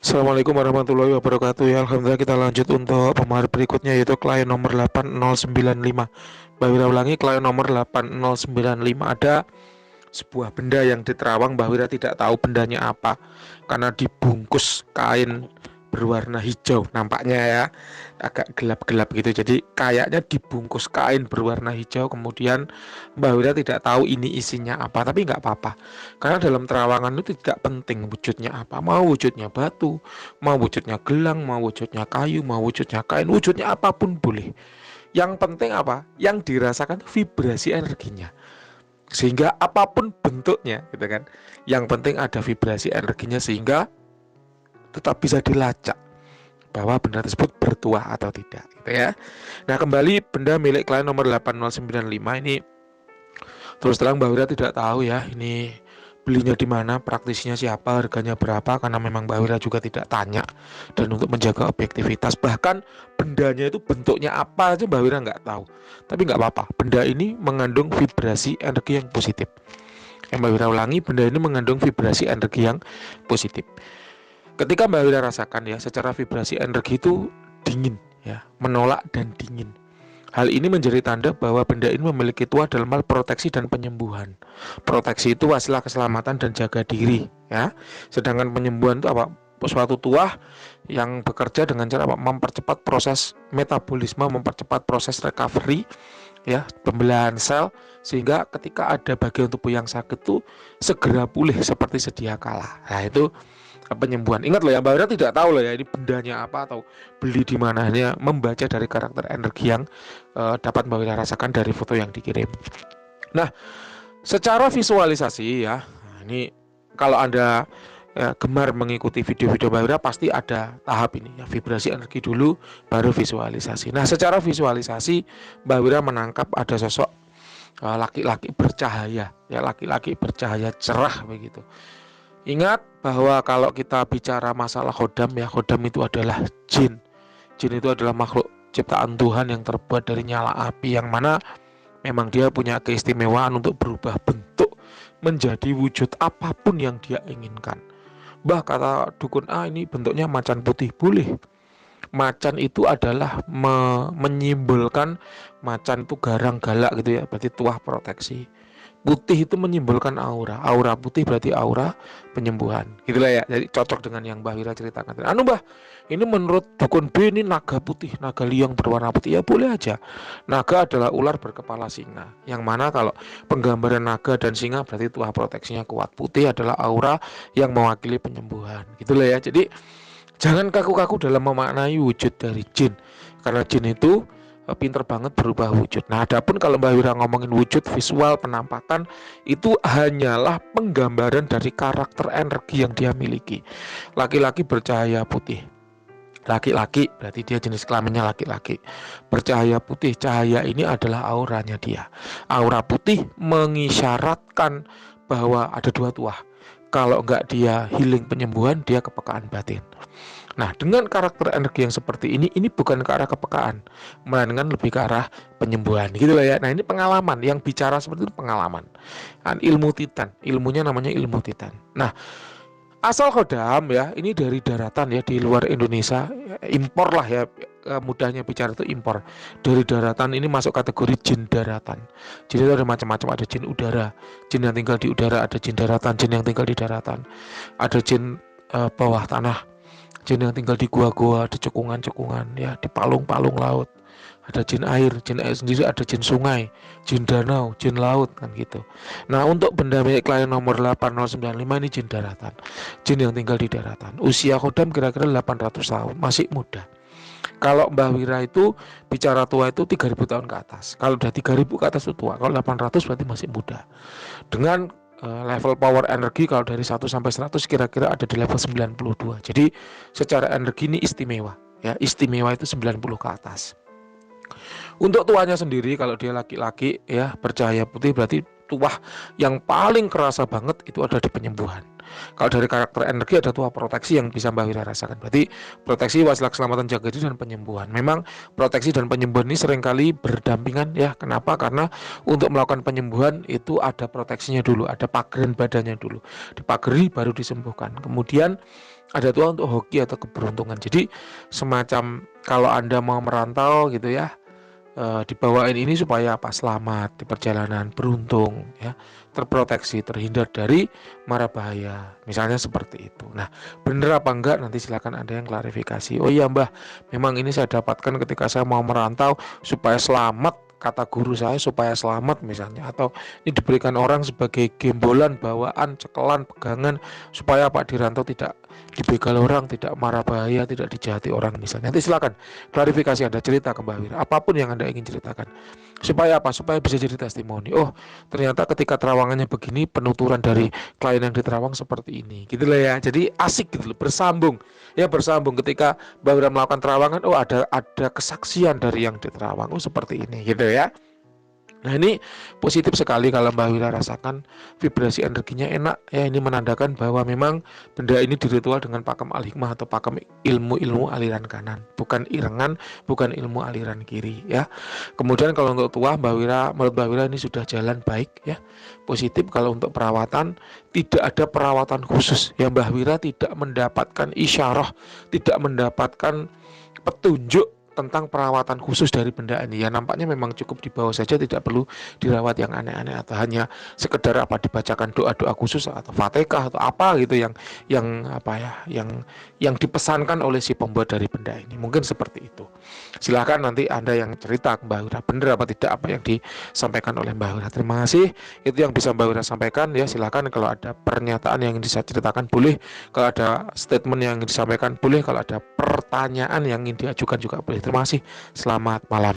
Assalamualaikum warahmatullahi wabarakatuh. Ya, alhamdulillah kita lanjut untuk pemahaman berikutnya, yaitu klien nomor 8095. Mbak Wira ulangi, klien nomor 8095. Ada sebuah benda yang di Terawang. Mbak Wira tidak tahu bendanya apa karena dibungkus kain berwarna hijau, nampaknya ya agak gelap-gelap gitu. Jadi kayaknya dibungkus kain berwarna hijau. Kemudian Mbak Wira tidak tahu ini isinya apa, tapi nggak apa-apa karena dalam terawangan itu tidak penting wujudnya apa. Mau wujudnya batu, mau wujudnya gelang, mau wujudnya kayu, mau wujudnya kain, wujudnya apapun boleh. Yang penting apa? Yang dirasakan vibrasi energinya. Sehingga apapun bentuknya gitu kan, yang penting ada vibrasi energinya sehingga tetap bisa dilacak bahwa benda tersebut bertuah atau tidak gitu ya. Nah, kembali benda milik klien nomor 8095 ini, terus terang Mbak Wira tidak tahu ya ini belinya di mana, praktisinya siapa, harganya berapa, karena memang Mbak Wira juga tidak tanya. Dan untuk menjaga objektivitas, bahkan bendanya itu bentuknya apa aja Mbak Wira nggak tahu. Tapi nggak apa-apa, benda ini mengandung vibrasi energi yang positif. Yang Mbak Wira ulangi, benda ini mengandung vibrasi energi yang positif. Ketika Mbak Wira rasakan ya, secara vibrasi energi itu dingin ya, menolak dan dingin. Hal ini menjadi tanda bahwa benda ini memiliki tuah dalam hal proteksi dan penyembuhan. Proteksi itu wasilah keselamatan dan jaga diri ya. Sedangkan penyembuhan itu apa? Suatu tuah yang bekerja dengan cara apa? Mempercepat proses metabolisme, mempercepat proses recovery ya, pembelahan sel, sehingga ketika ada bagian tubuh yang sakit tuh segera pulih seperti sedia kala. Nah, itu penyembuhan. Ingat loh ya, Mbak Wira tidak tahu loh ya ini bendanya apa atau beli di mana, hanya membaca dari karakter energi yang dapat Mbak Wira rasakan dari foto yang dikirim. Nah, secara visualisasi ya, ini kalau Anda gemar mengikuti video-video Mbak Wira pasti ada tahap ini ya, vibrasi energi dulu baru visualisasi. Nah, secara visualisasi Mbak Wira menangkap ada sosok laki-laki bercahaya ya, laki-laki bercahaya cerah begitu. Ingat bahwa kalau kita bicara masalah khodam ya, khodam itu adalah jin. Jin itu adalah makhluk ciptaan Tuhan yang terbuat dari nyala api, yang mana memang dia punya keistimewaan untuk berubah bentuk menjadi wujud apapun yang dia inginkan. Bah, kata dukun ini bentuknya macan putih, boleh. Macan itu adalah menyimbolkan, macan itu garang galak gitu ya, berarti tuah proteksi. Putih itu menyimbolkan aura. Aura putih berarti aura penyembuhan. Gitulah ya. Jadi cocok dengan yang Mbah Wira ceritakan. Mbah, ini menurut dukun B ini naga putih, naga liang berwarna putih. Ya boleh aja. Naga adalah ular berkepala singa. Yang mana kalau penggambaran naga dan singa berarti tuah proteksinya kuat. Putih adalah aura yang mewakili penyembuhan. Gitulah ya. Jadi jangan kaku-kaku dalam memaknai wujud dari jin. Karena jin itu pinter banget berubah wujud. Nah, adapun kalau Mbak Wira ngomongin wujud visual penampakan, itu hanyalah penggambaran dari karakter energi yang dia miliki. Laki-laki bercahaya putih. Laki-laki berarti dia jenis kelaminnya laki-laki. Bercahaya putih, cahaya ini adalah auranya dia. Aura putih mengisyaratkan bahwa ada dua tuah. Kalau enggak dia healing penyembuhan, dia kepekaan batin. Nah, dengan karakter energi yang seperti ini bukan ke arah kepekaan, melainkan lebih ke arah penyembuhan, gitu lah ya. Nah, ini pengalaman, yang bicara seperti itu pengalaman. Kan ilmu titan, ilmunya namanya ilmu titan. Nah, asal khodam ya, ini dari daratan ya, di luar Indonesia, impor lah ya, mudahnya bicara itu impor. Dari daratan ini masuk kategori jin daratan. Jadi itu ada macam-macam, ada jin udara, jin yang tinggal di udara, ada jin daratan, jin yang tinggal di daratan, ada jin bawah tanah, jin yang tinggal di gua-gua, di cekungan-cekungan ya, di palung-palung laut. Ada jin air sendiri, ada jin sungai, jin danau, jin laut kan gitu. Nah, untuk benda milik klien nomor 8095 ini jin daratan. Jin yang tinggal di daratan. Usia khodam kira-kira 800 tahun, masih muda. Kalau Mbah Wira itu bicara tua itu 3000 tahun ke atas. Kalau udah 3000 ke atas itu tua. Kalau 800 berarti masih muda. Dengan level power energi kalau dari 1 sampai 100 kira-kira ada di level 92. Jadi secara energi ini istimewa ya. Istimewa itu 90 ke atas. Untuk tuanya sendiri kalau dia laki-laki ya bercahaya putih berarti tuah yang paling kerasa banget itu ada di penyembuhan. Kalau dari karakter energi ada tuah proteksi yang bisa Mbak Wira rasakan. Berarti proteksi, wasilah keselamatan, jaga diri, dan penyembuhan. Memang proteksi dan penyembuhan ini seringkali berdampingan ya. Kenapa? Karena untuk melakukan penyembuhan itu ada proteksinya dulu, ada pageran badannya dulu. Dipageri baru disembuhkan. Kemudian ada tuh untuk hoki atau keberuntungan. Jadi semacam kalau Anda mau merantau gitu ya, dibawain ini supaya apa? Selamat di perjalanan, beruntung ya, terproteksi, terhindar dari mara bahaya. Misalnya seperti itu. Nah, bener apa enggak nanti silakan Anda yang klarifikasi. Oh iya Mbah, memang ini saya dapatkan ketika saya mau merantau supaya selamat, kata guru saya supaya selamat misalnya, atau ini diberikan orang sebagai gembolan, bawaan, cekelan, pegangan supaya Pak dirantau tidak dibegal orang, tidak marah bahaya, tidak dijahati orang misalnya. Nanti silakan klarifikasi Anda, cerita ke Mbak Wira apapun yang Anda ingin ceritakan. Supaya apa? Supaya bisa jadi testimoni. Oh, ternyata ketika terawangannya begini, penuturan dari klien yang diterawang seperti ini. Gitu lah ya. Jadi asik gitu loh, bersambung. Ya bersambung ketika Mbak Wira melakukan terawangan, oh ada kesaksian dari yang diterawang. Oh, seperti ini gitu ya. Nah ini positif sekali kalau Mbak Wira rasakan vibrasi energinya enak ya. Ini menandakan bahwa memang benda ini diritual dengan pakem al-hikmah atau pakem ilmu-ilmu aliran kanan, bukan irengan, bukan ilmu aliran kiri ya. Kemudian kalau untuk tuah menurut Mbak Wira ini sudah jalan baik ya, positif. Kalau untuk perawatan tidak ada perawatan khusus ya, Mbak Wira tidak mendapatkan isyarah, tidak mendapatkan petunjuk tentang perawatan khusus dari benda ini. Ya nampaknya memang cukup dibawa saja, tidak perlu dirawat yang aneh-aneh atau hanya sekedar apa dibacakan doa-doa khusus atau Fatihah atau apa gitu yang apa ya yang dipesankan oleh si pembuat dari benda ini. Mungkin seperti itu. Silahkan nanti Anda yang cerita ke Mbak Wira benar apa tidak apa yang disampaikan oleh Mbak Wira. Terima kasih. Itu yang bisa Mbak Wira sampaikan ya. Silahkan kalau ada pernyataan yang ingin diceritakan boleh, kalau ada statement yang ingin disampaikan boleh, kalau ada pertanyaan yang ingin diajukan juga boleh. Terima kasih. Selamat malam.